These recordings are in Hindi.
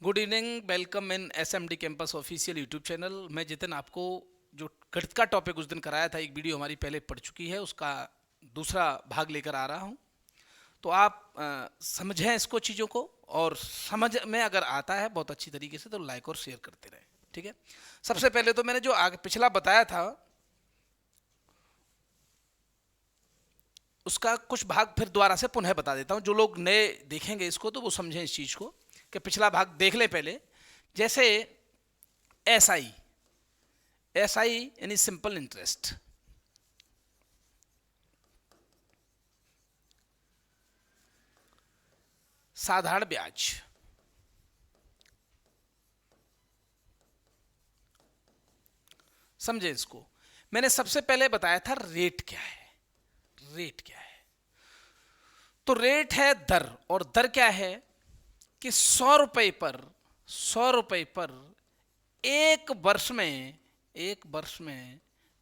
Good evening, welcome in SMD campus official YouTube channel. मैं जितिन आपको जो गणित का टॉपिक उस दिन कराया था, एक वीडियो हमारी पहले पड़ चुकी है, उसका दूसरा भाग लेकर आ रहा हूँ। तो आप समझें इसको, चीज़ों को, और समझ में अगर आता है बहुत अच्छी तरीके से तो लाइक और शेयर करते रहें, ठीक है। सबसे पहले तो मैंने जो आगे पिछला बताया था उसका कुछ भाग फिर दोबारा से पुनः बता देता हूँ। जो लोग नए देखेंगे इसको तो वो समझें इस चीज़ को कि पिछला भाग देख लें पहले। जैसे एसआई, एसआई यानी सिंपल इंटरेस्ट, साधारण ब्याज। समझे इसको। मैंने सबसे पहले बताया था रेट क्या है। रेट क्या है? तो रेट है दर, और दर क्या है कि 100 रुपए पर, 100 रुपए पर एक वर्ष में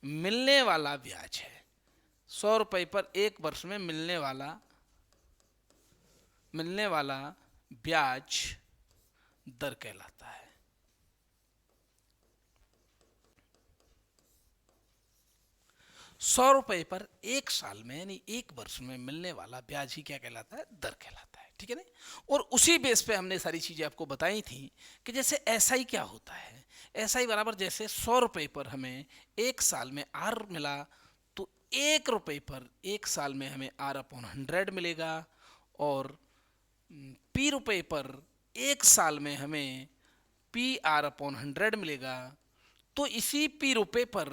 मिलने वाला ब्याज है। 100 रुपए पर एक वर्ष में मिलने वाला ब्याज दर कहलाता है। 100 रुपए पर एक साल में यानी एक वर्ष में मिलने वाला ब्याज ही क्या कहलाता है? दर कहलाता है, ठीक है ना। और उसी बेस पे हमने सारी चीजें आपको बताई थी कि जैसे एसआई क्या होता है। एसआई बराबर जैसे 100 रुपए पर हमें एक साल में आर मिला, तो 1 रुपए पर एक साल में हमें आर अपॉन 100 मिलेगा। और पी रुपए पर एक साल में हमें पी आर अपॉन 100 मिलेगा। तो इसी पी रुपए पर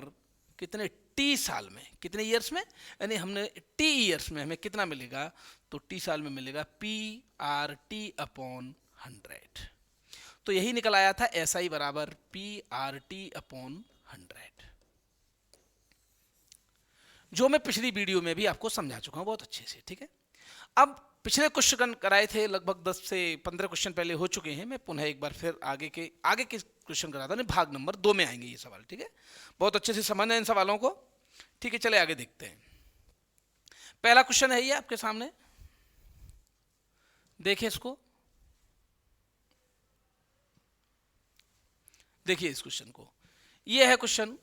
कितने टी साल में, कितने ईयर्स में, यानी हमने टी ईयर्स में हमें कितना मिलेगा, तो टी साल में मिलेगा पी आर टी अपॉन 100। तो यही निकल आया था एस आई बराबर पी आर टी अपॉन 100, जो मैं पिछली वीडियो में भी आपको समझा चुका हूं बहुत अच्छे से, ठीक है। अब पिछले क्वेश्चन कराए थे, लगभग 10 से 15 क्वेश्चन पहले हो चुके हैं। मैं पुनः एक बार फिर आगे के क्वेश्चन कराता हूं। भाग नंबर 2 में आएंगे ये सवाल, ठीक है। बहुत अच्छे से समझना इन सवालों को, ठीक है। चले आगे देखते हैं। पहला क्वेश्चन है ये आपके सामने, देखिए इसको, देखिए इस क्वेश्चन को। ये है क्वेश्चन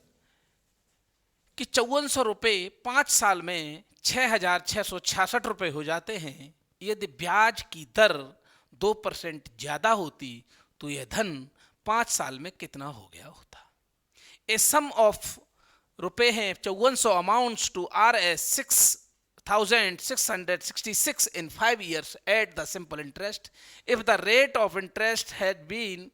कि 5400 रुपये 5 साल में 6666 रुपये हो जाते हैं। यदि ब्याज की दर 2% ज्यादा होती तो यह धन 5 साल में कितना हो गया होता। ए सम ऑफ रुपए हैं 5400 amounts to R S 6666 in 5 years at the simple interest. If the rate of interest had been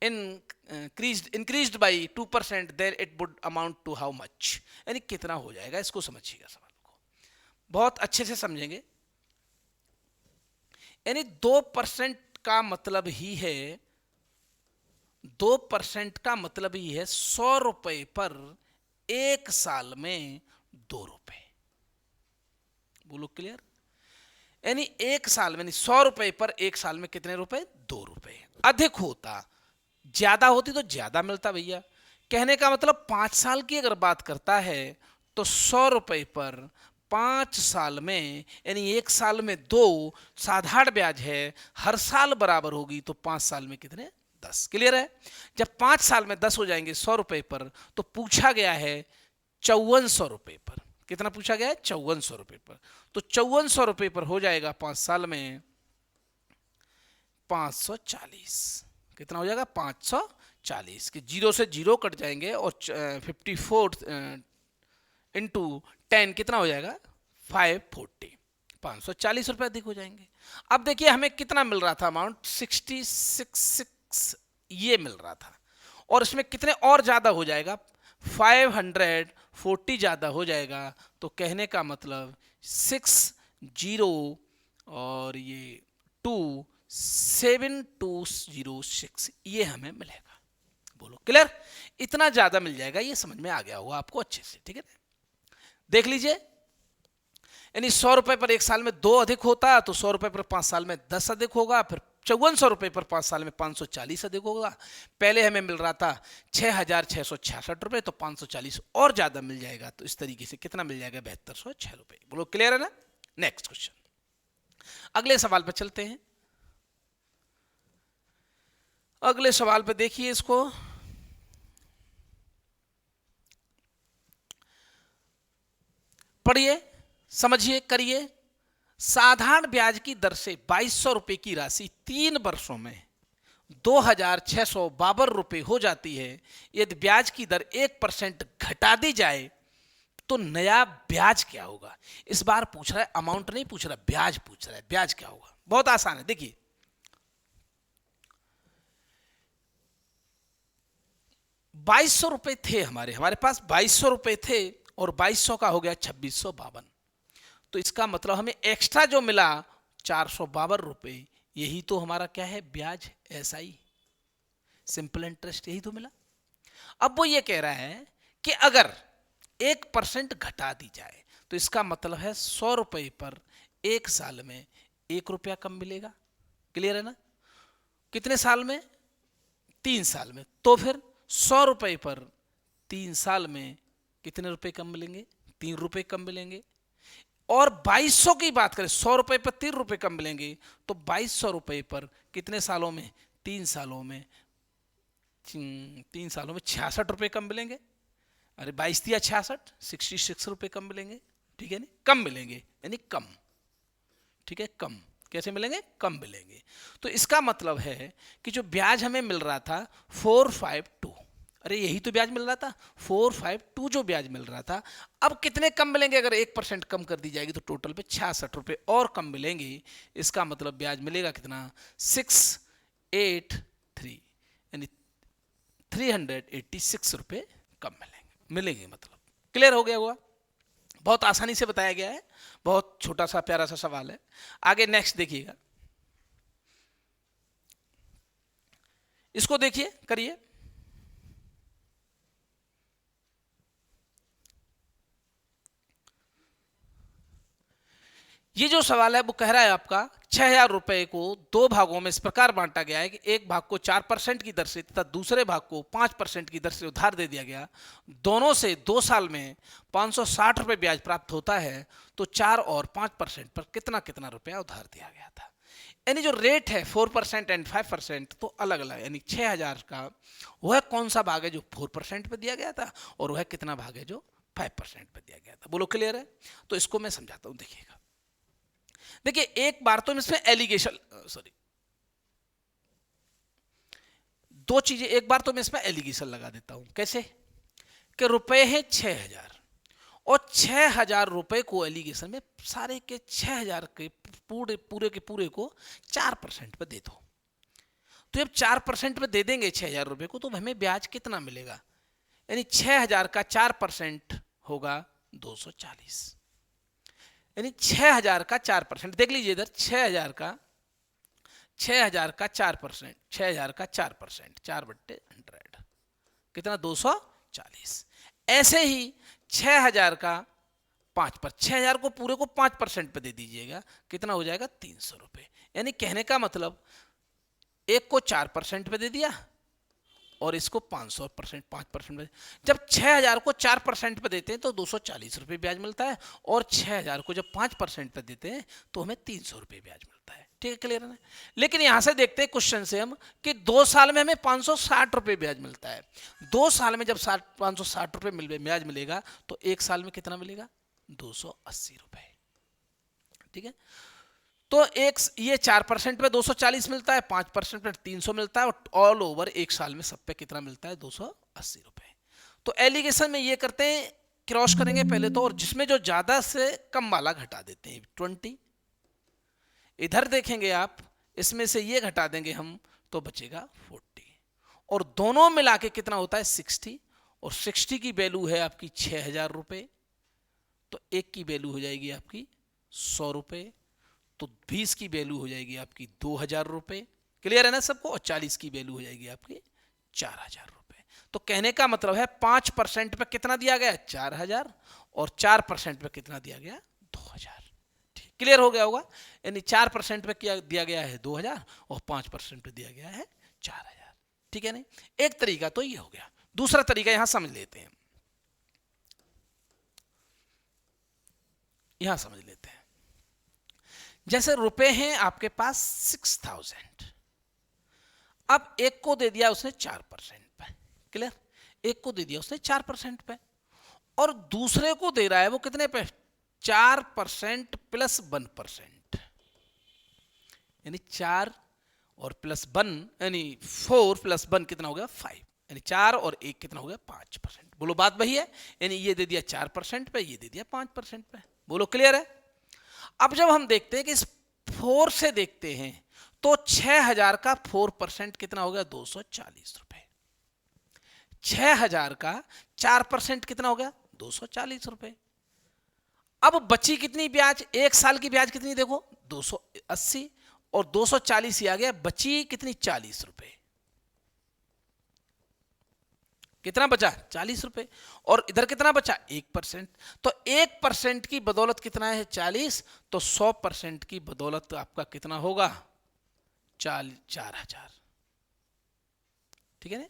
increased by 2%, then it would amount to how much? यानी कितना हो जाएगा, इसको समझिएगा सवाल को, बहुत अच्छे से समझेंगे। यानी 2% का मतलब ही है, 2% का मतलब ही है 100 रुपए पर एक साल में 2 रुपए। बोलो क्लियर। यानी एक साल में 100 रुपए पर एक साल में कितने रुपए? 2 रुपए। अधिक होता, ज्यादा होती तो ज्यादा मिलता भैया। कहने का मतलब 5 साल की अगर बात करता है तो 100 रुपए पर 5 साल में, यानी एक साल में 2 साधारण ब्याज है, हर साल बराबर होगी, तो 5 साल में कितने? 10। क्लियर है। जब 5 साल में 10 हो जाएंगे 100 रुपए पर, तो पूछा गया है 5400 रुपए पर। कितना पूछा गया है? 5400 रुपए पर। तो 5400 रुपए पर हो जाएगा 5 साल में 540। कितना हो जाएगा? 540 के 0 से 0 कट जाएंगे, और 54 इंटू 10 कितना हो जाएगा? 540। 540 रुपए अधिक हो जाएंगे। अब देखिए हमें कितना मिल रहा था अमाउंट? 666 ये मिल रहा था, और इसमें कितने और ज्यादा हो जाएगा? 540 ज्यादा हो जाएगा। तो कहने का मतलब 60 और ये 2 7206 ये हमें मिलेगा। बोलो क्लियर। इतना ज्यादा मिल जाएगा, ये समझ में आ गया होगा आपको अच्छे से, ठीक है। देख लीजिए, यानी 100 रुपए पर एक साल में 2 अधिक होता, तो 100 रुपए पर 5 साल में 10 अधिक होगा, फिर 5400 रुपए पर 5 साल में 540 अधिक होगा। पहले हमें मिल रहा था 6666 रुपए, तो 540 और ज्यादा मिल जाएगा। तो इस तरीके से कितना मिल जाएगा? 7206 रुपए। बोलो क्लियर है ना। नेक्स्ट क्वेश्चन, अगले सवाल पर चलते हैं। अगले सवाल पे देखिए इसको, पढ़िए, समझिए, करिए। साधारण ब्याज की दर से 2200 रुपए की राशि 3 वर्षों में 2652 रुपए हो जाती है। यदि ब्याज की दर 1% घटा दी जाए तो नया ब्याज क्या होगा। इस बार पूछ रहा है, अमाउंट नहीं पूछ रहा, ब्याज पूछ रहा है। ब्याज क्या होगा, बहुत आसान है। देखिए 2200 रुपए थे हमारे पास 2200 रुपए थे, और 2200 का हो गया 2652। तो इसका मतलब हमें एक्स्ट्रा जो मिला 452 रुपए, यही तो हमारा क्या है, ब्याज, एसआई, सिंपल इंटरेस्ट, यही तो मिला। अब वो ये कह रहा है कि अगर 1% घटा दी जाए तो इसका मतलब है 100 रुपए पर 1 साल में 1 रुपया कम मिलेगा। क्लियर है ना। कितने साल में, 3 साल में। तो फिर 100 रुपए पर 3 साल में कितने रुपए कम मिलेंगे, 3 रुपए कम मिलेंगे। और 2200 की बात करें, 100 रुपए पर 3 रुपए कम मिलेंगे, तो 2200 रुपए पर कितने सालों में, 3 सालों में, 3 सालों में 66 रुपए कम मिलेंगे। अरे 22 दिया 66, 66 रुपए कम मिलेंगे। ठीक है, नहीं कम मिलेंगे, यानी कम। ठीक है, कम कैसे मिलेंगे, कम मिलेंगे। तो इसका मतलब है कि जो ब्याज हमें मिल रहा था 452, अरे यही तो ब्याज मिल रहा था 452, जो ब्याज मिल रहा था, अब कितने कम मिलेंगे। अगर 1% कम कर दी जाएगी तो टोटल पे 66 रुपए और कम मिलेंगे। इसका मतलब ब्याज मिलेगा कितना, 683, यानी 386 रुपए कम मिलेंगे मतलब। क्लियर हो गया हुआ, बहुत आसानी से बताया गया है, बहुत छोटा सा प्यारा सा सवाल है। आगे नेक्स्ट देखिएगा, इसको देखिए, करिए। ये जो सवाल है वो कह रहा है आपका 6000 रुपए को 2 भागों में इस प्रकार बांटा गया है कि एक भाग को 4% की दर से तथा दूसरे भाग को 5% की दर से उधार दे दिया गया। दोनों से 2 साल में 560 रुपए ब्याज प्राप्त होता है, तो 4 और 5% पर कितना कितना रुपया उधार दिया गया था। यानी जो रेट है 4% एंड 5%, तो अलग अलग, यानी 6000 का वह कौन सा भाग है जो 4% पे दिया गया था, और वह कितना भाग है जो 5% पे दिया गया था। बोलो क्लियर है। तो इसको मैं समझाता हूं, देखिएगा। देखिए एक बार तो इसमें एलिगेशन, सॉरी, दो चीजें, एक बार तो मैं इसमें एलिगेशन लगा देता हूं। कैसे, कि रुपए है 6000, और 6000 रुपए को एलिगेशन में सारे के 6000 के पूरे पूरे के पूरे को 4% पे दे दो। तो जब 4% पे दे देंगे 6000 रुपए को, तो हमें ब्याज कितना मिलेगा, यानी 6000 का 4% होगा 240, यानी 6000 का 4%। देख लीजिए इधर, 6000 का 4%, 6000 का 4%, 4/100 कितना, 240। ऐसे ही 6000 का 6000 को पूरे को 5% पे दे दीजिएगा, कितना हो जाएगा, 300 रुपए। यानी कहने का मतलब, एक को 4% पे दे दिया और इसको 500%, 5% पे। जब 6000 को 4% पे देते हैं तो 240 रुपए ब्याज मिलता है, और 6000 को जब 5% पे देते हैं तो हमें 300 रुपए ब्याज मिलता है। ठीक है, क्लियर है। लेकिन यहां से देखते हैं क्वेश्चन से हम, कि 2 साल में हमें 560 रुपए ब्याज मिलता है। 2 साल में जब 560 रुपए ब्याज मिलेगा, तो 1 साल में कितना मिलेगा, 280 रुपए। ठीक है, तो एक ये 4% पे 240 मिलता है, 5% पे 300 मिलता है, और ऑल ओवर 1 साल में सब पे कितना मिलता है, 280 रुपए। तो एलिगेशन में ये करते हैं, क्रॉस करेंगे पहले तो, और जिसमें जो ज्यादा से कम वाला घटा देते हैं 20। इधर देखेंगे आप, इसमें से ये घटा देंगे हम तो बचेगा 40, और दोनों मिला के कितना होता है 60, और 60 की वैल्यू है आपकी 6000 रुपए, तो एक की वैल्यू हो जाएगी आपकी 100 रुपए, तो 20 की वैल्यू हो जाएगी आपकी 2000 रुपए। क्लियर है ना सबको। और 40 की वैल्यू हो जाएगी आपकी 4000 रुपए। तो कहने का मतलब है 5% पे कितना दिया गया, 4000, और 4% पे कितना दिया गया, 2000। ठीक, क्लियर हो गया होगा। यानी 4% पे क्या दिया गया है, 2000, और 5% पे दिया गया है 4000। ठीक है नहीं। एक तरीका तो ये हो गया। दूसरा तरीका यहां समझ लेते हैं, यहां समझ लेते हैं। जैसे रुपए हैं आपके पास 6000, अब एक को दे दिया उसने 4% पे, क्लियर, एक को दे दिया उसने 4% पे, और दूसरे को दे रहा है वो कितने पे, 4% प्लस 1%, यानी 4 और प्लस 1 यानी 4 प्लस 1 कितना हो गया 5, यानी 4 और 1 कितना हो गया 5%। बोलो बात वही है, यानी ये दे दिया 4% पे, ये दे दिया 5% पे। बोलो क्लियर है। अब जब हम देखते हैं कि इस 4 से देखते हैं तो 6000 का 4% कितना हो गया 240 रुपए, 6000 का 4% कितना हो गया 240 रुपए। अब बची कितनी ब्याज, एक साल की ब्याज कितनी देखो 280, और 240 ही आ गया, बची कितनी 40 रुपए, कितना बचा 40 रुपए, और इधर कितना बचा 1%, तो 1% की बदौलत कितना है 40, तो 100% की बदौलत आपका कितना होगा 4000, ठीक है ना।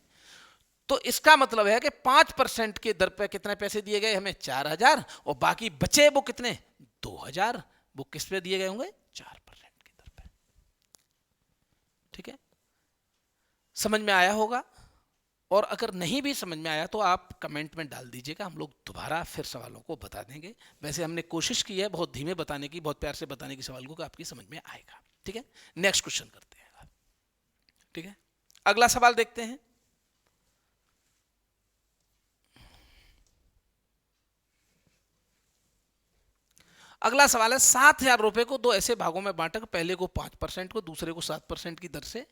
तो इसका मतलब है कि 5% के दर पे कितने पैसे दिए गए हमें 4000, और बाकी बचे वो कितने 2000, वो किस पे दिए गए होंगे 4% की दर पे, ठीक है। समझ में आया होगा, और अगर नहीं भी समझ में आया तो आप कमेंट में डाल दीजिएगा, हम लोग दोबारा फिर सवालों को बता देंगे। वैसे हमने कोशिश की है बहुत धीमे बताने की, बहुत प्यार से बताने की सवाल को, आपकी समझ में आएगा, ठीक है। नेक्स्ट क्वेश्चन करते हैं, ठीक है। अगला सवाल देखते हैं। अगला सवाल है 7000 रुपए को दो ऐसे भागों में बांटा, पहले को 5% को, दूसरे को 7% की दर से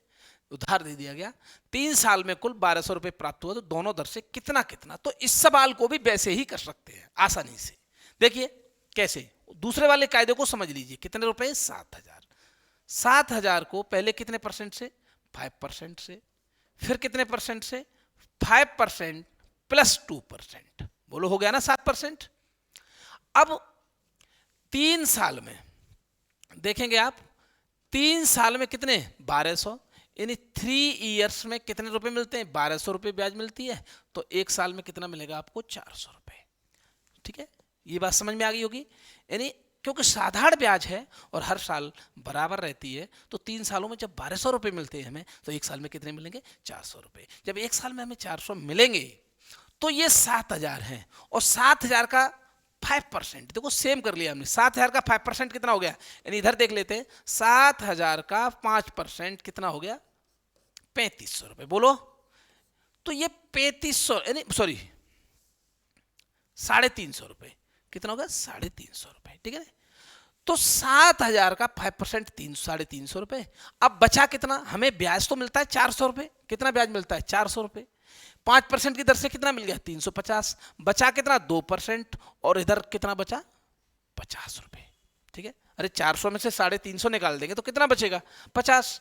उधार दे दिया गया, 3 साल में कुल 1200 रुपए प्राप्त हुआ, तो दोनों दर से कितना कितना। तो इस सवाल को भी वैसे ही कर सकते हैं आसानी से। देखिए कैसे, दूसरे वाले कायदे को समझ लीजिए। कितने रुपए 7000, 7000 को पहले कितने परसेंट से 5% से, फिर कितने परसेंट से 5% प्लस 2%, बोलो हो गया ना 7%। अब 3 साल में देखेंगे आप, 3 साल में कितने 1200, यानी 3 इयर्स में कितने रुपए मिलते हैं 1200 रुपए ब्याज मिलती है, तो 1 साल में कितना मिलेगा आपको 400 रुपए, ठीक है। ये बात समझ में आ गई होगी। यानी क्योंकि साधारण ब्याज है और हर साल बराबर रहती है, तो 3 सालों में जब 1200 रुपए मिलते हैं हमें, तो 1 साल में कितने मिलेंगे 400 रुपए। जब 1 साल में हमें 400 मिलेंगे तो ये 7000 है, और 7000 का 5%, देखो सेम कर लिया हमने, 7000 का 5% कितना हो गया, यानी इधर देख लेते हैं, 7000 का 5% कितना हो गया 3500 रुपए। बोलो, तो ये 3500 यानी सॉरी 350 रुपए, कितना होगा 350 रुपए, ठीक है। तो 7000 का 5% 350 रुपए। अब बचा कितना, हमें ब्याज तो मिलता है 400 रुपए, कितना ब्याज मिलता है 400 रुपए, 5% की दर से कितना मिल गया 350, बचा कितना 2%, और इधर कितना बचा 50 रुपए, ठीक है। अरे 400 में से 350 निकाल देंगे तो कितना बचेगा 50,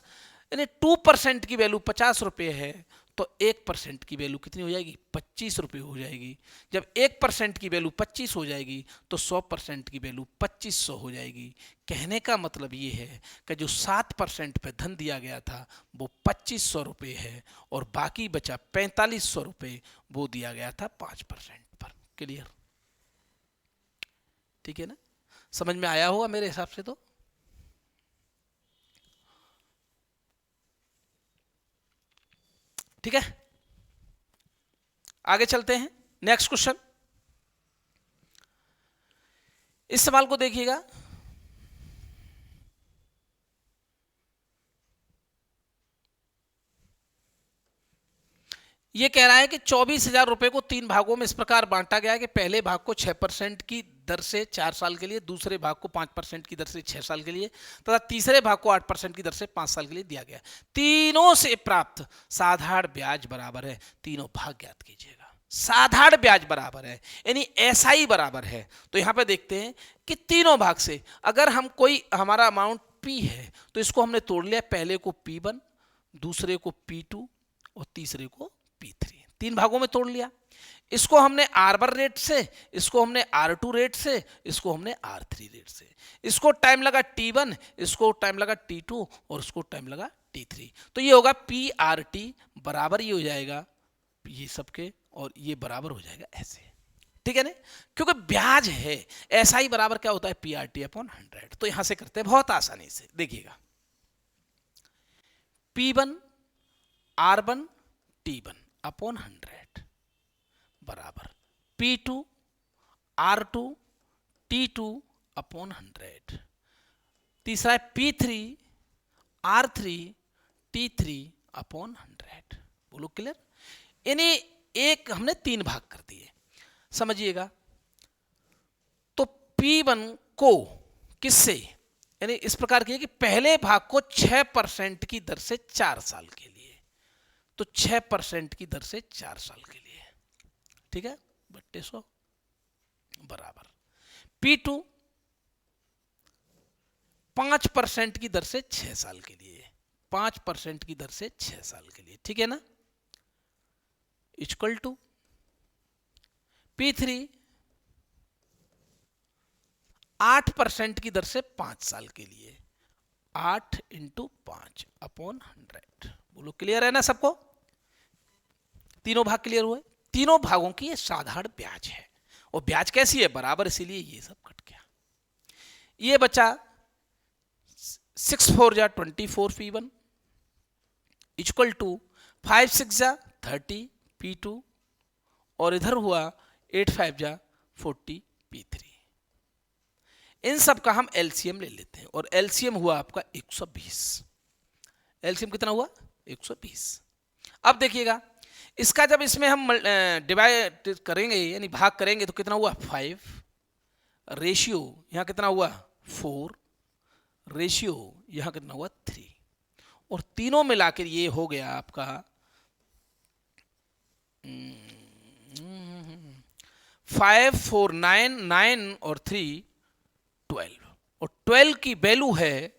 यानी 2% की वैल्यू 50 रुपए है, तो 1% की वैल्यू कितनी हो जाएगी 25 रुपए हो जाएगी। जब 1% की वैल्यू 25 हो जाएगी तो 100% की वैल्यू 2500 हो जाएगी। कहने का मतलब ये है कि जो 7% पे धन दिया गया था वो 2500 रुपये है, और बाकी बचा 4500 रुपये वो दिया गया था 5% पर। क्लियर, ठीक है ना, समझ में आया होगा मेरे हिसाब से। तो ठीक है, आगे चलते हैं। नेक्स्ट क्वेश्चन, इस सवाल को देखिएगा। ये कह रहा है कि 24,000 रुपए को 3 भागों में इस प्रकार बांटा गया है कि पहले भाग को 6% की दर से 4 साल के लिए, दूसरे भाग को 5% की दर से 6 साल के लिए, तथा तीसरे भाग को 8% की दर से 5 साल के लिए दिया गया। तीनों से प्राप्त साधारण ब्याज बराबर है। तीनों भाग ज्ञात कीजिएगा। साधारण ब्याज बराबर है यानी एसआई बराबर है। तो यहां पे देखते हैं कि तीनों भाग से अगर हम कोई हमारा अमाउंट पी है तो इसको हमने तोड़ लिया, पहले को P1, दूसरे को P2 और तीसरे को P3, 3 भागों में तोड़ लिया। इसको हमने R1 रेट से, इसको हमने R2 रेट से, इसको हमने R3 रेट से। इसको टाइम लगा T1, इसको टाइम लगा T2 और इसको टाइम लगा T3। तो ये होगा PRT बराबर ये हो जाएगा ये सबके, और ये बराबर हो जाएगा ऐसे, ठीक है ना, क्योंकि ब्याज है। ऐसा ही बराबर क्या होता है PRT/100। तो यहां से करते हैं बहुत आसानी से, देखिएगा P1 R1 T1 अपॉन 100 बराबर P2 R2 T2 अपॉन 100। तीसरा है P3 R3 T3 अपॉन 100। बोलो क्लियर। यानी एक हमने 3 भाग कर दिए, समझिएगा। तो P1 को किससे, यानी इस प्रकार किया कि पहले भाग को 6% की दर से 4 साल के लिए, तो 6% की दर से 4 साल के लिए, ठीक है, बट्टे 100 बराबर P2 5% की दर से 6 साल के लिए, 5% की दर से 6 साल के लिए, ठीक है ना, इक्वल टू P3 8% की दर से 5 साल के लिए, 8 × 5 अपॉन 100। बोलो क्लियर है ना सबको, तीनों भाग क्लियर हुए। तीनों भागों की ये साधारण ब्याज है, और ब्याज कैसी है, बराबर, इसीलिए ये सब कट गया। ये बचा 6 4 जा 24 P1 इक्वल टू 5 6 जा 30 P2, और इधर हुआ 8 5 जा 40 P3। इन सब का हम एलसीएम ले लेते हैं, और एलसीएम हुआ आपका 120। एलसीएम कितना हुआ, 120। अब देखिएगा, इसका जब इसमें हम डिवाइड करेंगे यानी भाग करेंगे तो कितना हुआ 5, रेशियो यहां कितना हुआ 4, रेशियो यहां कितना हुआ 3, और तीनों मिलाकर ये हो गया आपका 5 4 9 9 और 3 12, और 12 की वैल्यू है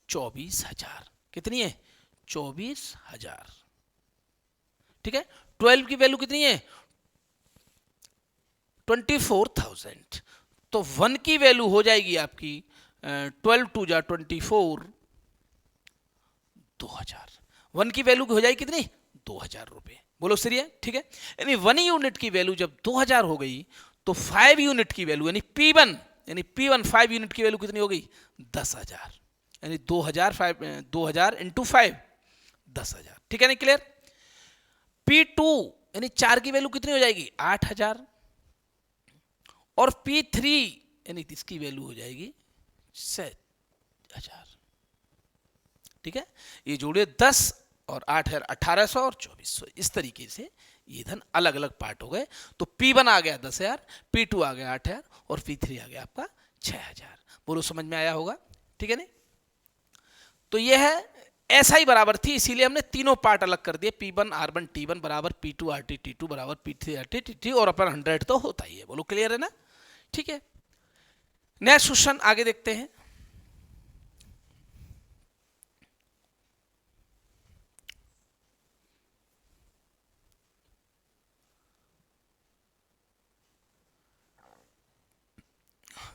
24,000। कितनी है, 24,000, ठीक है। 12 की वैल्यू कितनी है 24,000, तो 1 की वैल्यू हो जाएगी आपकी 12 2 जा 24 2000। 1 की वैल्यू हो जाएगी कितनी 2000 रुपए। बोलो सही है, ठीक है। यानी 1 यूनिट की वैल्यू जब 2000 हो गई तो 5 यूनिट की वैल्यू यानी P1 5 यूनिट की वैल्यू कितनी हो गई 10,000, यानी 2000 इंटू 5 10,000, ठीक है ना, क्लियर। P2 यानी 4 की वैल्यू कितनी हो जाएगी 8,000, और P3 यानी इसकी वैल्यू हो जाएगी 6,000, ठीक है। ये जोड़िए 10 और 8 है 1800 और 2400, इस तरीके से ये धन अलग अलग पार्ट हो गए। तो P1 आ गया 10,000, P2 आ गया 8,000 और P3 आ गया आपका 6,000। बोलो समझ में आया होगा, ठीक है ना। तो ये है ऐसा ही बराबर थी, इसीलिए हमने तीनों पार्ट अलग कर दिए। P1 R1 T1 बराबर P2 RT T2 बराबर P3 RT T3, और अपन 100 तो होता ही है। बोलो क्लियर है ना, ठीक है। नेक्स्ट क्वेश्चन आगे देखते हैं।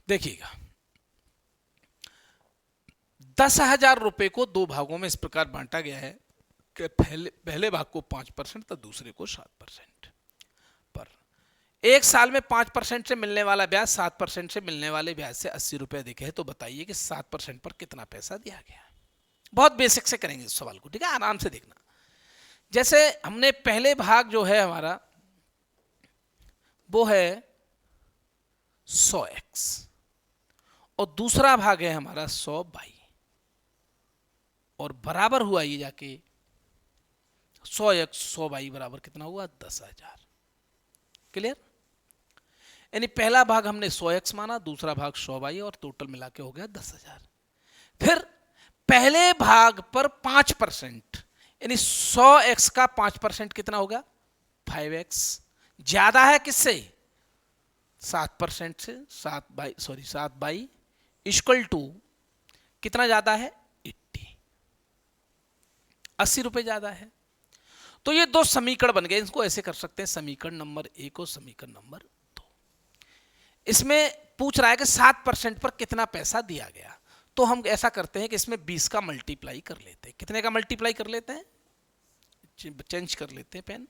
देखिएगा, 10,000 रुपए को 2 भागों में इस प्रकार बांटा गया है कि पहले भाग को 5% तो दूसरे को 7% पर। एक साल में 5% से मिलने वाला ब्याज 7% से मिलने वाले ब्याज से 80 रुपए अधिक है, तो बताइए कि 7% पर कितना पैसा दिया गया। बहुत बेसिक से करेंगे इस सवाल को, ठीक है, आराम से देखना। जैसे हमने पहले भाग जो है हमारा वो है 100x, और दूसरा भाग है हमारा 100y, और बराबर हुआ ये जाके 100x 100y बराबर कितना हुआ 10,000। क्लियर। यानी पहला भाग हमने 100x माना, दूसरा भाग 100y, और टोटल मिला के हो गया 10,000। फिर पहले भाग पर 5%, यानी 100x का 5% कितना होगा 5x, ज्यादा है किससे 7% से, 7/, इक्वल टू कितना ज्यादा है 80 रुपए ज्यादा है। तो ये दो समीकरण बन गए, इसको ऐसे कर सकते हैं, समीकरण नंबर 1 और समीकरण नंबर 2। इसमें पूछ रहा है कि 7% पर कितना पैसा दिया गया, तो हम ऐसा करते हैं कि इसमें 20 का मल्टीप्लाई कर लेते हैं। कितने का मल्टीप्लाई कर लेते हैं, चेंज कर लेते हैं पेन,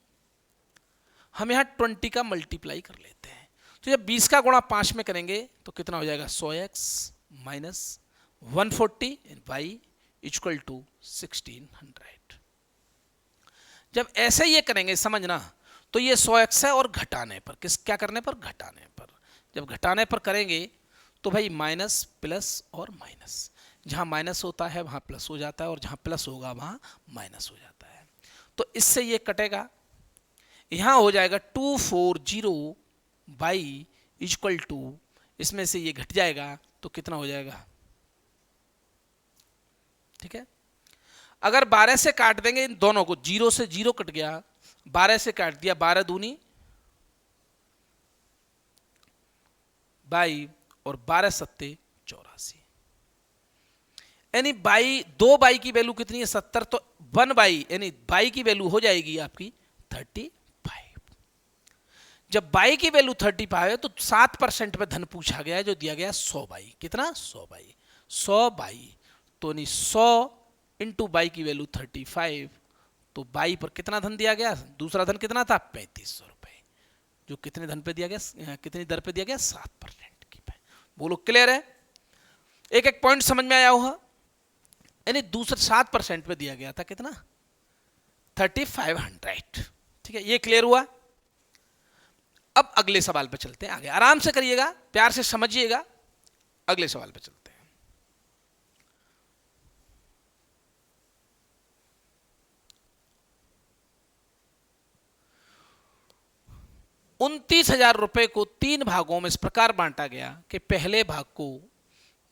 हम यहाँ 20 का मल्टीप्लाई कर लेते हैं। तो जब 20 का गुणा 5 में करेंगे तो कितना हो जाएगा 100x minus 140 y equal to 1600। जब ऐसे ये करेंगे समझना, तो ये 100x है और घटाने पर क्या करने पर? घटाने पर। जब घटाने पर करेंगे तो भाई माइनस प्लस और माइनस, जहां माइनस होता है वहां प्लस हो जाता है और जहां प्लस होगा वहां माइनस हो जाता है। तो इससे ये कटेगा, यहां हो जाएगा 240 बाई इक्वल टू, इसमें से ये घट जाएगा तो कितना हो जाएगा? ठीक है, अगर 12 से काट देंगे इन दोनों को, 0 से 0 कट गया, 12 से काट दिया, 12 दूनी बाई और 12 सत्ते 84, यानी बाई, 2 बाई की वैल्यू कितनी है? 70, तो 1 बाई यानी बाई की वैल्यू हो जाएगी आपकी 35। जब बाई की वैल्यू 35 है तो 7% पे धन पूछा गया है, जो दिया गया 100 बाई। कितना? 100 बाई। 100 बाई तो नहीं 100 इंटू बाई की वैल्यू 35, तो बाई पर कितना धन दिया गया? दूसरा धन कितना था? 3500 रुपए, जो कितने धन पे दिया गया, कितनी दर पे दिया गया? 7% की। बोलो क्लियर है? एक एक पॉइंट समझ में आया होगा। यानी दूसरा 7% पे दिया गया था कितना? 3500। ठीक है, ये क्लियर हुआ। अब अगले सवाल पे चलते हैं आगे, आराम से करिएगा, प्यार से समझिएगा। अगले सवाल पे चलते हैं। ₹29,000 को 3 भागों में इस प्रकार बांटा गया कि पहले भाग को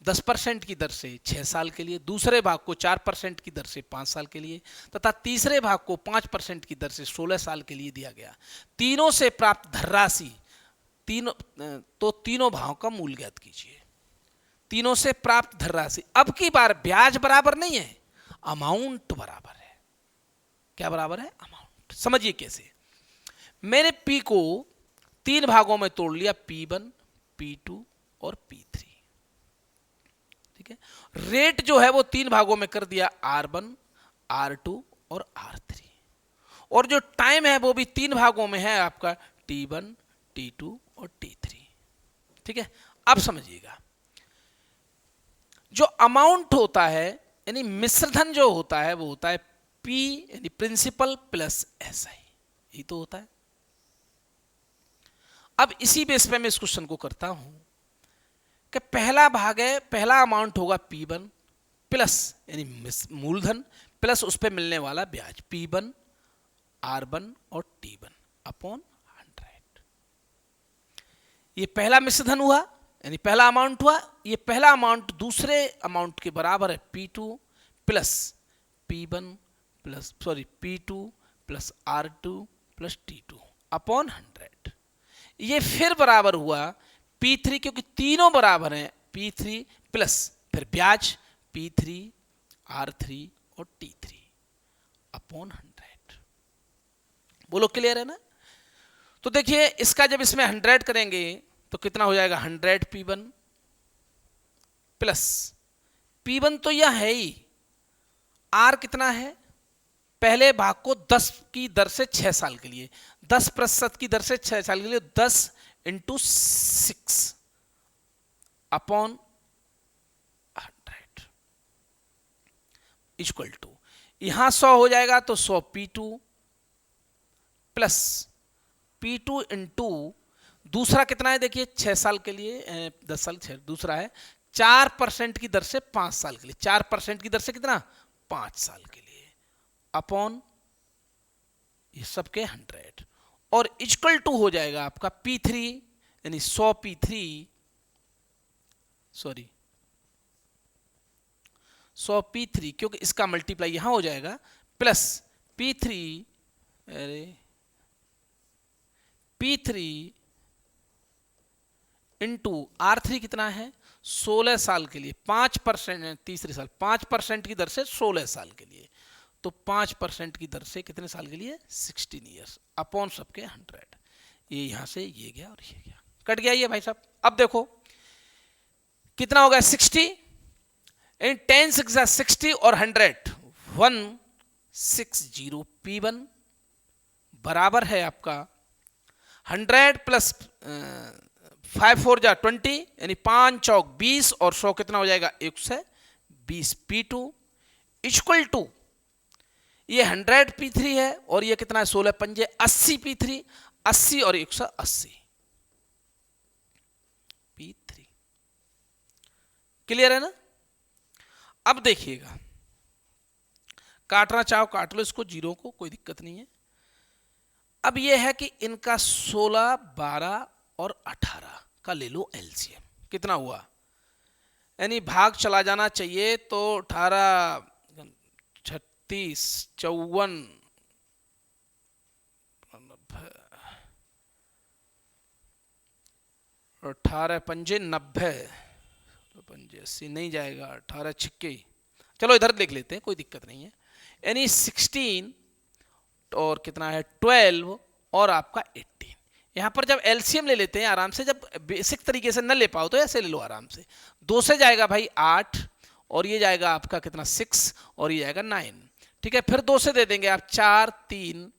10% की दर से 6 साल के लिए, दूसरे भाग को 4% की दर से 5 साल के लिए तथा तीसरे भाग को 5% की दर से 16 साल के लिए दिया गया। तीनों से प्राप्त धनराशि, तीनों भागों का मूल ज्ञात कीजिए। तीनों से प्राप्त धनराशि, अब की बार ब्याज बराबर नहीं है, अमाउंट बराबर है। क्या बराबर है? अमाउंट। समझिए कैसे। मैंने P को 3 भागों में तोड़ लिया, P1, P2 और P3। ठीक है, रेट जो है वो 3 भागों में कर दिया, R1, R2 और R3, और जो टाइम है वो भी 3 भागों में है आपका, T1, T2 और T3। ठीक है, अब समझिएगा, जो अमाउंट होता है यानी मिश्रधन जो होता है वो होता है P यानी प्रिंसिपल प्लस SI, यही तो होता है। अब इसी बेस पे मैं इस क्वेश्चन को करता हूं कि पहला भाग है, पहला अमाउंट होगा P1 प्लस यानी मूलधन प्लस उस पर मिलने वाला ब्याज, P1, R1 और T1 अपॉन 100। ये पहला मिश्रधन हुआ यानी पहला अमाउंट हुआ। ये पहला अमाउंट दूसरे अमाउंट के बराबर है, P2 plus P1 plus P2 plus R2 plus T2 upon 100। ये फिर बराबर हुआ P3, क्योंकि तीनों बराबर हैं, P3 प्लस फिर ब्याज P3, R3 और T3 अपॉन 100। बोलो क्लियर है ना? तो देखिए इसका जब इसमें 100 करेंगे तो कितना हो जाएगा? 100 P1 प्लस P1 तो यह है ही, R कितना है? पहले भाग को 10 की दर से 6 साल के लिए, 10% की दर से 6 साल के लिए, 10 इंटू 6 अपॉन 100 इक्वल टू, यहां 100 हो जाएगा तो 100 P2 प्लस P2 इंटू दूसरा कितना है? देखिए 6 साल के लिए, 10 साल 6, दूसरा है 4% की दर से 5 साल के लिए, 4% की दर से कितना? 5 साल के लिए अपॉन ये सबके 100 और इक्वल टू हो जाएगा आपका P3 यानी 100 P3 क्योंकि इसका मल्टीप्लाई यहां हो जाएगा प्लस P3 इंटू R3 कितना है? 16 साल के लिए, 5% तीसरे साल 5% की दर से 16 साल के लिए, तो 5% की दर से कितने साल के लिए? 16 ईयर्स अपॉन सबके 100। ये यहां से ये गया और ये गया, कट गया ये भाई साहब। अब देखो कितना हो गया? 60 इन 10 6 60 और 100 160 P1 बराबर है आपका 100 प्लस 5 4 जा 20 यानी 5 चौक 20 और 100 कितना हो जाएगा? 120 P2 इक्वल टू ये 100 P3 है और ये कितना है 16 पंजे 80 P3, 80 और 180 P3। क्लियर है ना? अब देखिएगा, काटना चाहो काट लो इसको, जीरो को, कोई दिक्कत नहीं है। अब ये है कि इनका 16, 12 और 18 का ले लो एलसीएम, कितना हुआ, यानी भाग चला जाना चाहिए, तो 18, 36, 54, 18 पंजे 90, पंजे 80 नहीं जाएगा, 18 छिक्के, चलो इधर देख लेते हैं, कोई दिक्कत नहीं है। यानी 16 और कितना है 12 और आपका 18। यहाँ पर जब एलसीएम ले लेते हैं आराम से, जब बेसिक तरीके से न ले पाओ तो ऐसे ले लो आराम से। 2 से जाएगा भाई 8 और ये जाएगा आपका कितना 6 और ये जाएगा 9, ठीक है। फिर 2 से दे देंगे आप 4, 3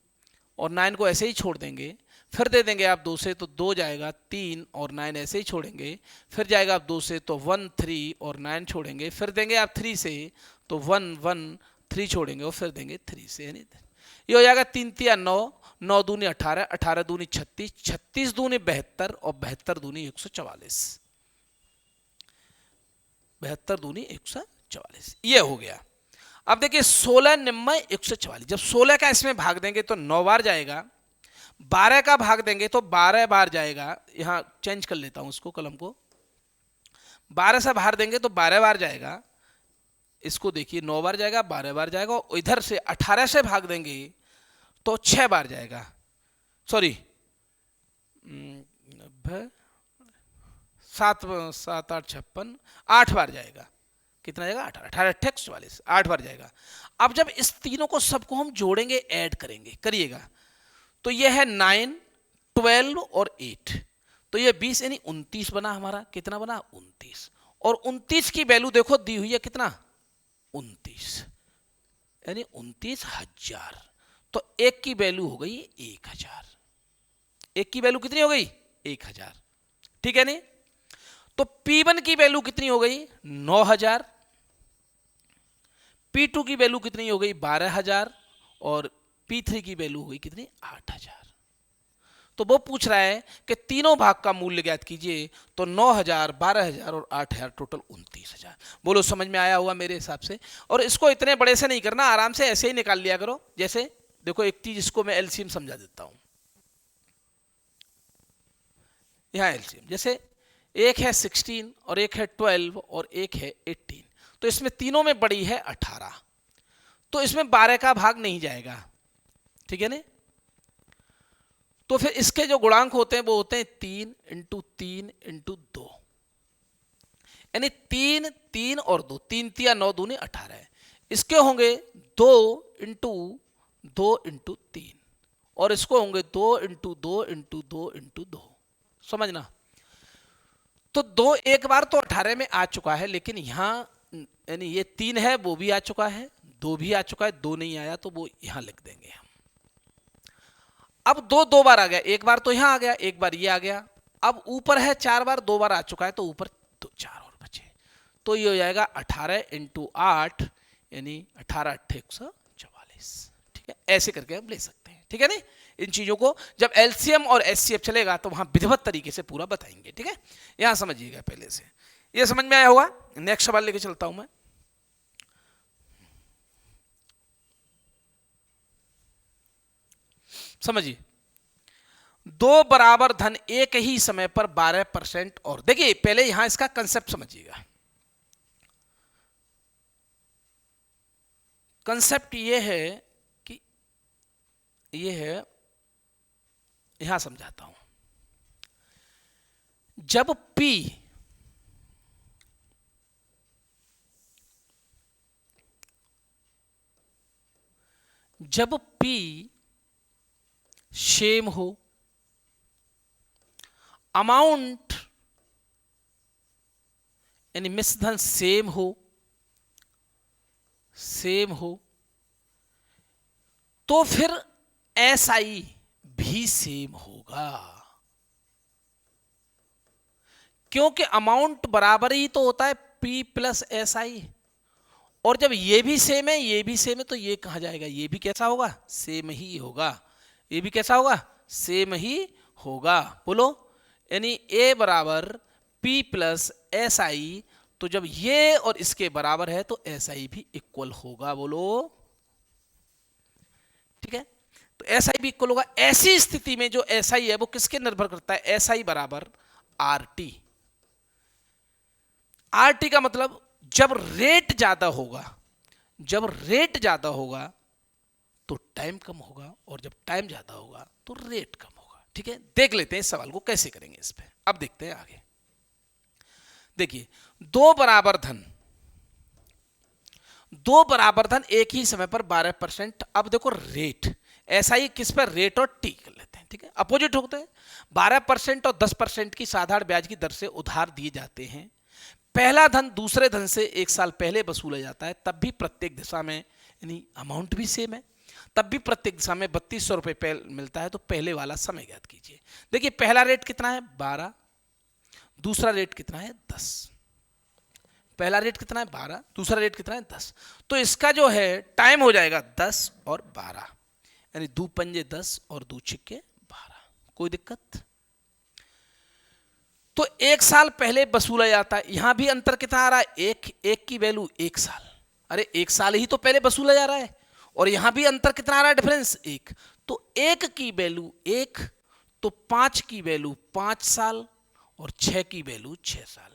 और 9 को ऐसे ही छोड़ देंगे। फिर दे देंगे आप 2 से तो 2 जाएगा, 3 और 9 ऐसे ही छोड़ेंगे। फिर जाएगा आप 2 से तो 1, 3 और 9 छोड़ेंगे। फिर देंगे आप 3 से तो 1, 1, 3 छोड़ेंगे और फिर देंगे 3 से, यानी ये हो जाएगा 3 3 9, 9 दूनी 18, 18 दूनी 36, 36 दूनी 72 और 72 दूनी 144, 72 दूनी 144, ये हो गया। अब देखिए 16 निम्न 144, जब 16 का इसमें भाग देंगे तो 9 बार जाएगा, 12 का भाग देंगे तो 12 बार जाएगा। यहां चेंज कर लेता हूं इसको, कलम को, 12 से भाग देंगे तो 12 बार जाएगा। इसको देखिए 9 बार जाएगा, 12 बार जाएगा, और इधर से 18 से भाग देंगे तो 6 बार जाएगा, सॉरी 7, 7, 8, 56, 8 बार जाएगा। कितना जाएगा 18, 18, 18, 44, 8 बार जाएगा। अब जब इस तीनों को सबको हम जोड़ेंगे, ऐड करेंगे, करिएगा, तो ये है 9, 12 और 8, तो ये 20 यानी 29 बना हमारा। कितना बना 29, और 29 की वैल्यू देखो दी हुई है कितना 29, यानी 29,000। तो एक की वैल्यू हो गई 1000, एक की वैल्यू कितनी हो गई 1000, ठीक है नहीं। तो P1 की वैल्यू कितनी हो गई 9000, P2 की वैल्यू कितनी हो गई 12000 और P3 की वैल्यू हो गई कितनी 8000। तो वो पूछ रहा है कि तीनों भाग का मूल्य ज्ञात कीजिए, तो 9000, 12000 और 8000, टोटल 29000। बोलो समझ में आया होगा मेरे हिसाब से। और इसको इतने बड़े से नहीं करना, आराम से ऐसे ही निकाल लिया करो। जैसे देखो एक चीज इसको मैं एलसीएम समझा देता हूं, यहां एलसीएम जैसे एक है 16 और एक है 12 और एक है 18, तो इसमें तीनों में बड़ी है 18, तो इसमें 12 का भाग नहीं जाएगा, ठीक है ना। तो फिर इसके जो गुणांक होते हैं वो होते हैं 3 × 3 × 2, यानी 3, 3 और 2, 3 3 9 दूनी 18 है। इसके होंगे 2 × 2 × 3 और इसको होंगे 2 × 2 × 2 × 2, समझना। तो 2 एक बार तो 18 में आ चुका है, लेकिन यहां यानी ये 3 है वो भी आ चुका है, 2 भी आ चुका है, 2 नहीं आया तो वो यहां लिख देंगे हम। अब 2 2 बार आ गया, एक बार तो यहां आ गया, एक बार ये आ गया। अब ऊपर है 4 बार, 2 बार आ चुका है तो ऊपर 4 और बचे, तो ये हो जाएगा 18 × 8 यानी 18 × 8 144, ठीक है। ऐसे करके हम ले सकते हैं, ठीक है नहीं। इन चीजों को जब एलसीएम और एचसीएफ चलेगा तो वहां विधिवत तरीके से पूरा बताएंगे, ठीक है। यहां समझिएगा पहले से, ये समझ में आया होगा। नेक्स्ट सवाल लेके चलता हूं मैं। समझिए, 2 बराबर धन एक ही समय पर 12% और, देखिए पहले यहां इसका कंसेप्ट समझिएगा। कंसेप्ट ये है कि ये है, यहां समझाता हूं। जब P सेम हो, अमाउंट यानी मिश्रधन सेम हो, तो फिर SI भी सेम होगा, क्योंकि अमाउंट बराबर ही तो होता है P + SI, और जब ये भी सेम है ये भी सेम है तो ये कहाँ जाएगा, ये भी कैसा होगा, सेम ही होगा, ये भी कैसा होगा, सेम ही होगा। बोलो, यानी A बराबर P प्लस एस आई, तो जब ये और इसके बराबर है तो एस आई भी इक्वल होगा। बोलो, ठीक है, तो एस आई भी इक्वल होगा। ऐसी स्थिति में जो एस आई है वो किसके निर्भर करता है, एस आई बराबर आर टी। आर टी का मतलब जब रेट ज्यादा होगा, जब रेट ज्यादा होगा तो टाइम कम होगा, और जब टाइम ज्यादा होगा तो रेट कम होगा। ठीक है, देख लेते हैं इस सवाल को कैसे करेंगे इस पे। अब देखते हैं आगे। देखिए, दो बराबर धन एक ही समय पर 12%। अब देखो रेट, ऐसा ही किस पर, रेट और टी कर लेते हैं। ठीक है, अपोजिट होते हैं। 12% और 10% की साधारण ब्याज की दर से उधार दिए जाते हैं। पहला धन दूसरे धन से एक साल पहले वसूला जाता है, तब भी प्रत्येक दिशा में, यानी अमाउंट भी सेम है, तब भी प्रत्येक दिशा में 3200 रुपए मिलता है। तो पहले वाला समय ज्ञात कीजिए। देखिए, पहला रेट कितना है 12, दूसरा रेट कितना है 10। पहला रेट कितना है 12, दूसरा रेट कितना है 10। तो इसका जो है टाइम हो जाएगा 10 और 12, यानी 2 पंजे 10 और 2 छिक्के 12। कोई दिक्कत? तो एक साल पहले वसूला जाता है। यहां भी अंतर कितना आ रहा है, एक की वैल्यू 1 साल। अरे 1 साल ही तो पहले वसूला जा रहा है, और यहां भी अंतर कितना आ रहा है, डिफरेंस 1। तो 1 की वैल्यू 1, तो 5 की वैल्यू 5 साल, और 6 की वैल्यू 6 साल।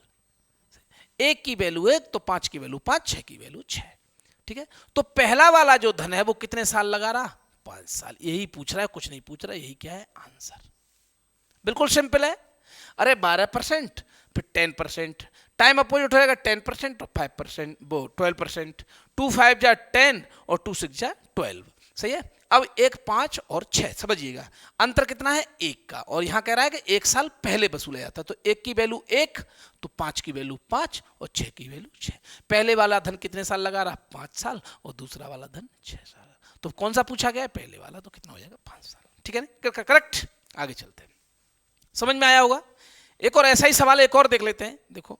1 की वैल्यू 1, तो 5 की वैल्यू 5, 6 की वैल्यू 6। ठीक है, तो पहला वाला जो धन है वो कितने साल लगा रहा, 5 साल। यही पूछ रहा है, कुछ नहीं पूछ रहा है, यही क्या है आंसर। बिल्कुल सिंपल है। अरे 12%, फिर 10%, टाइम अपोजिट हो जाएगा, 10% और 5%, वो 12%। 2 5 जा 10 और 2 6 जा 12। सही है। अब 1 5 और 6, समझिएगा अंतर कितना है 1 का, और यहां कह रहा है कि 1 साल पहले वसूला जाता है। तो 1 की वैल्यू 1, तो 5 की वैल्यू 5 और 6 की वैल्यू 6। पहले वाला धन कितने साल लगा रहा, 5 साल, और दूसरा वाला धन 6 साल। तो कौन सा पूछा गया है, पहले वाला, तो कितना हो जाएगा 5 साल। ठीक है ना, करेक्ट। आगे चलते हैं, समझ में आया होगा। एक और ऐसा ही सवाल एक और देख लेते हैं। देखो,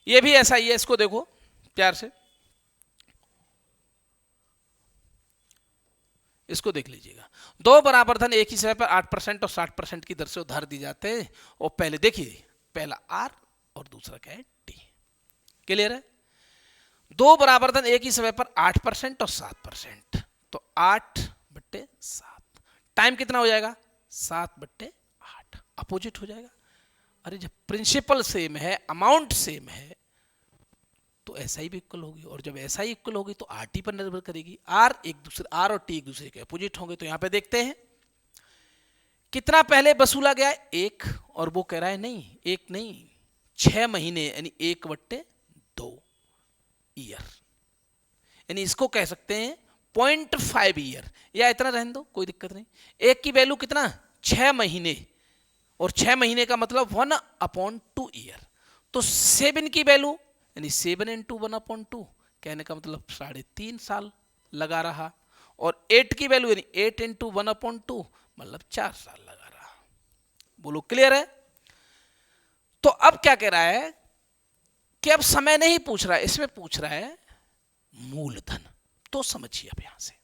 ये भी ऐसा ही है, इसको देखो प्यार से, इसको देख लीजिएगा। दो बराबर धन एक ही समय पर 8% और 60% की दर से उधार दी जाते हैं। और पहले देखिए, पहला आर और दूसरा क्या है टी। क्लियर है। दो बराबर धन एक ही समय पर 8% और 7%, तो 8/7। टाइम कितना हो जाएगा, 7/8। अपोजिट हो जाएगा। अरे जब प्रिंसिपल सेम है, अमाउंट सेम है, तो ऐसा ही भी इक्वल होगी, और जब ऐसा ही इक्वल होगी तो आर टी पर निर्भर करेगी। आर और टी एक दूसरे के अपोजिट होंगे। तो यहां पे देखते हैं कितना पहले वसूला गया है, 1, और वो कह रहा है नहीं 1 नहीं 6 महीने, यानी 1/2 ईयर, यानी इसको कह सकते हैं 0.5 ईयर, या इतना रहने दो कोई दिक्कत नहीं। 1 की वैल्यू कितना 6 महीने, और 6 महीने का मतलब 1/2 ईयर। तो 7 की वैल्यू, यानी 7 × 1/2, कहने का मतलब 3.5 साल लगा रहा। और 8 की वैल्यू, यानी 8 × 1/2, मतलब 4 साल लगा रहा। बोलो क्लियर है। तो अब क्या कह रहा है कि अब समय नहीं पूछ रहा है, इसमें पूछ रहा है मूलधन। तो समझिए अब यहां से,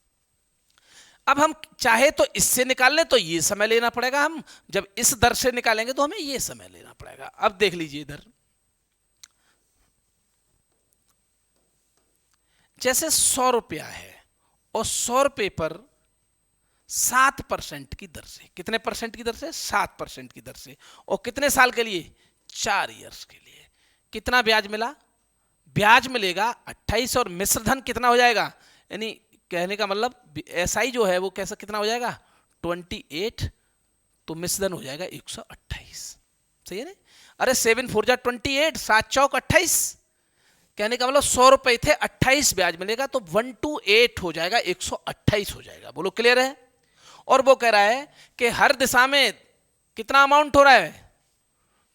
अब हम चाहे तो इससे निकाल लें तो ये समय लेना पड़ेगा, हम जब इस दर से निकालेंगे तो हमें ये समय लेना पड़ेगा। अब देख लीजिए इधर, जैसे 100 रुपया है, और 100 रुपये पर 7% की दर से, कितने परसेंट की दर से, 7% की दर से, और कितने साल के लिए, 4 ईयर्स के लिए। कितना ब्याज मिला, ब्याज मिलेगा 28, और मिश्रधन कितना हो जाएगा, यानी कहने का मतलब एसआई जो है वो कैसा कितना हो जाएगा 28, तो मिश्रधन हो जाएगा 128। सही है ना। अरे 7 4 जा 28, 7 चौक 28, कहने का मतलब 100 रुपए थे, 28 ब्याज मिलेगा, तो 128 हो जाएगा, 128 हो जाएगा। बोलो क्लियर है। और वो कह रहा है कि हर दिशा में कितना अमाउंट हो रहा है,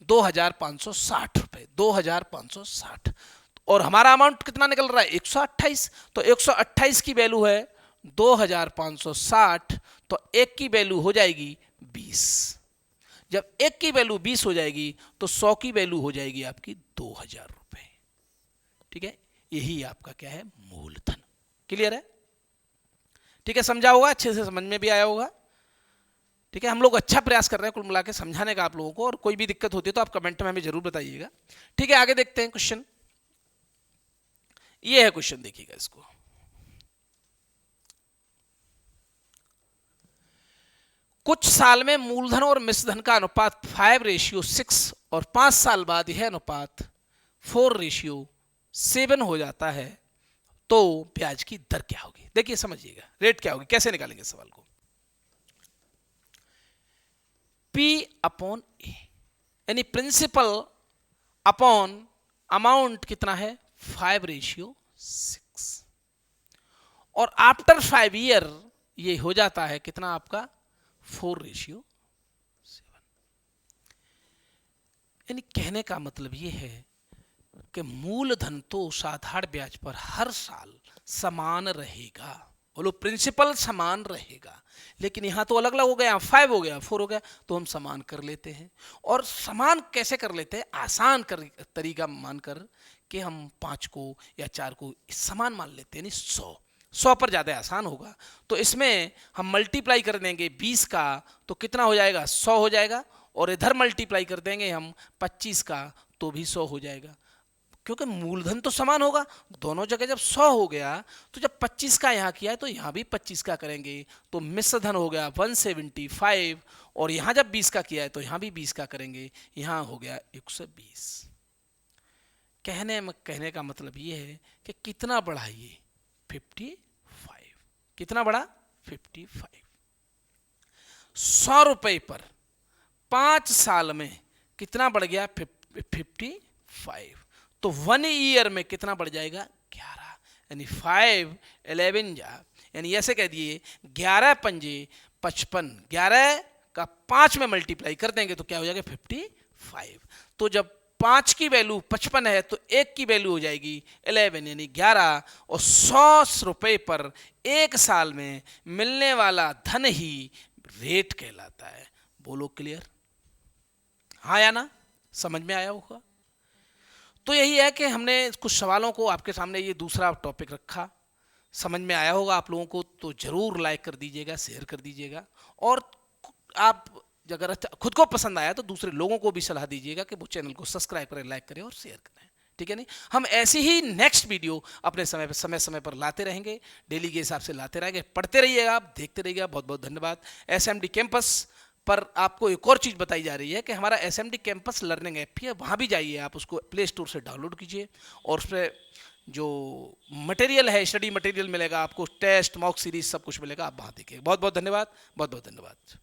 2560 रुपए, 2560, और हमारा अमाउंट कितना निकल रहा है 128। तो 128 की वैल्यू है 2560, तो 1 की वैल्यू हो जाएगी 20। जब 1 की वैल्यू 20 हो जाएगी तो 100 की वैल्यू हो जाएगी आपकी 2000 रुपए। ठीक है, यही आपका क्या है, मूलधन। क्लियर है? ठीक है, समझा होगा, अच्छे से समझ में भी आया होगा। ठीक है, हम लोग अच्छा प्रयास कर रहे हैं कुल मिला के समझाने का आप लोगों को, और कोई भी दिक्कत होती है तो आप कमेंट में हमें जरूर बताइएगा। ठीक है, आगे देखते हैं क्वेश्चन। ये है क्वेश्चन, देखिएगा इसको। कुछ साल में मूलधन और मिश्रधन का अनुपात 5:6 और 5 साल बाद यह अनुपात 4:7 हो जाता है, तो ब्याज की दर क्या होगी? देखिए समझिएगा, रेट क्या होगी, कैसे निकालेंगे सवाल को। P अपॉन ए, यानी प्रिंसिपल अपॉन अमाउंट कितना है, 5:6, और आफ्टर 5 ईयर ये हो जाता है कितना आपका, 4:7। यानी कहने का मतलब ये है कि मूलधन तो साधारण ब्याज पर हर साल समान रहेगा। बोलो, प्रिंसिपल समान रहेगा, लेकिन यहां तो अलग अलग हो गया, 5 हो गया, 4 हो गया, तो हम समान कर लेते हैं। और समान कैसे कर लेते हैं, आसान तरीका मानकर कि हम 5 को या 4 को समान मान लेते हैं, यानी 100 पर ज्यादा आसान होगा। तो इसमें हम मल्टीप्लाई कर देंगे 20 का, तो कितना हो जाएगा, 100 हो जाएगा। और इधर मल्टीप्लाई कर देंगे हम 25 का, तो भी 100 हो जाएगा, क्योंकि मूलधन तो समान होगा। दोनों जगह जब 100 हो गया, तो जब 25 का यहां किया है तो यहां भी 25 का करेंगे, तो मिश्रधन हो गया 175, और यहां जब 20 का किया है तो यहां भी 20 का करेंगे, यहां हो गया 120। कहने का मतलब ये है कि कितना बढ़ा ये, 55। कितना बढ़ा, 55। 100 रुपए पर 5 साल में कितना बढ़ गया, 55। तो 1 ईयर में कितना बढ़ जाएगा, 11। यानी 5 11 जा, यानी ऐसे कह दिए 11 पंजे 55, 11 का 5 में मल्टीप्लाई कर देंगे तो क्या हो जाएगा, 55। तो जब 5 की वैल्यू 55 है तो 1 की वैल्यू हो जाएगी 11, यानी 11। और 100 रुपए पर 1 साल में मिलने वाला धन ही रेट कहलाता है। बोलो क्लियर, हाँ या ना, समझ में आया होगा। तो यही है कि हमने कुछ सवालों को आपके सामने ये दूसरा टॉपिक रखा, समझ में आया होगा आप लोगों को, तो जरूर लाइक कर दीजिएगा, शेयर कर दीजिएगा, और आप अगर खुद को पसंद आया तो दूसरे लोगों को भी सलाह दीजिएगा कि वो चैनल को सब्सक्राइब करें, लाइक करें और शेयर करें। ठीक है नहीं, हम ऐसी ही नेक्स्ट वीडियो अपने समय पर लाते रहेंगे, डेली के हिसाब से लाते रहेंगे। पढ़ते रहिएगा आप, देखते रहिएगा। बहुत बहुत धन्यवाद। SMD कैंपस पर आपको एक और चीज़ बताई जा रही है कि हमारा SMD कैंपस लर्निंग ऐप है, वहाँ भी जाइए, आप उसको प्ले स्टोर से डाउनलोड कीजिए, और उस पर जो मटेरियल है, स्टडी मटेरियल मिलेगा आपको, टेस्ट, मॉक सीरीज सब कुछ मिलेगा, आप वहाँ देखिए। बहुत बहुत धन्यवाद, बहुत बहुत धन्यवाद।